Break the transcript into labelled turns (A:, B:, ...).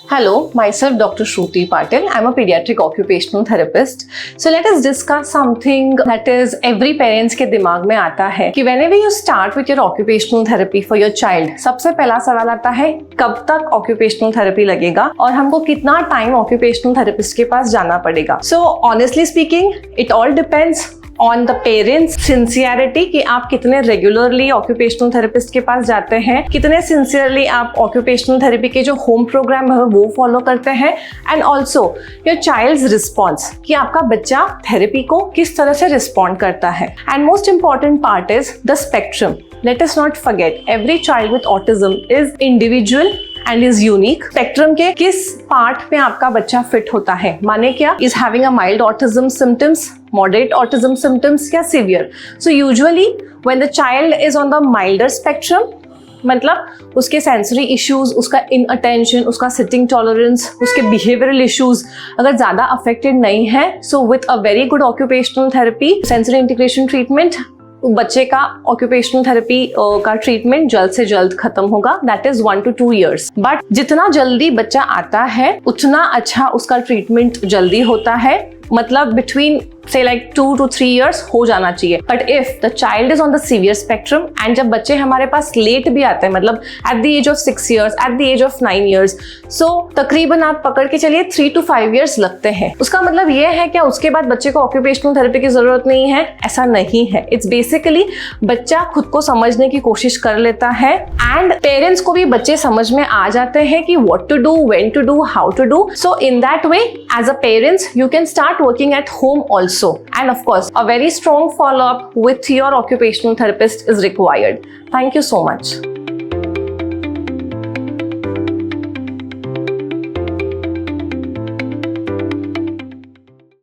A: Hello, myself Dr. Shruti Patil. I'm a pediatric occupational therapist. So let us discuss something that is every parents के दिमाग में आता है कि whenever you start with your occupational therapy for your child, सबसे पहला सवाल आता है कब तक occupational therapy लगेगा और हमको कितना टाइम occupational therapist के पास जाना पड़ेगा. So honestly speaking, it all depends on the parents sincerity कि आप कितने रेगुलरली ऑक्यूपेशनल थेरेपिस्ट के पास जाते हैं, कितने सिंसियरली आप ऑक्यूपेशनल थेरेपी के जो होम प्रोग्राम है वो फॉलो करते हैं, and also your child's response कि आपका बच्चा थेरेपी को किस तरह से रिस्पॉन्ड करता है. And most important part is the spectrum. Let us not forget every child with autism is individual and is unique. Spectrum के किस पार्ट में आपका बच्चा फिट होता है, माने क्या is having a mild autism symptoms, moderate autism symptoms या severe. So usually when the child is on the milder spectrum, मतलब उसके सेंसरी इश्यूज, उसका इनअटेंशन, उसका सिटिंग टॉलरेंस, उसके बिहेवियरल इश्यूज अगर ज़्यादा अफेक्टेड नहीं है, so with a very good occupational therapy sensory integration treatment बच्चे का ऑक्यूपेशनल थेरेपी का ट्रीटमेंट जल्द से जल्द खत्म होगा. That is 1 to 2 years. But जितना जल्दी बच्चा आता है उतना अच्छा उसका ट्रीटमेंट जल्दी होता है. मतलब between say like 2 to 3 years हो जाना चाहिए. But if the child is on the severe spectrum and जब बच्चे हमारे पास लेट भी आते हैं, मतलब at the age of 6 years, at the age of 9 years, so तकरीबन आप पकड़ के चलिए 3 to 5 years लगते हैं. उसका मतलब ये है क्या उसके बाद बच्चे को ऑक्यूपेशनल थेरेपी की जरूरत नहीं है? ऐसा नहीं है. इट्स बेसिकली बच्चा खुद को समझने की कोशिश कर लेता है एंड पेरेंट्स को भी बच्चे समझ में आ जाते हैं कि what to do, when to do, how to do. So in that way as a parents you can start working at home also, and of course a very strong follow up with your occupational therapist is required. Thank you so much.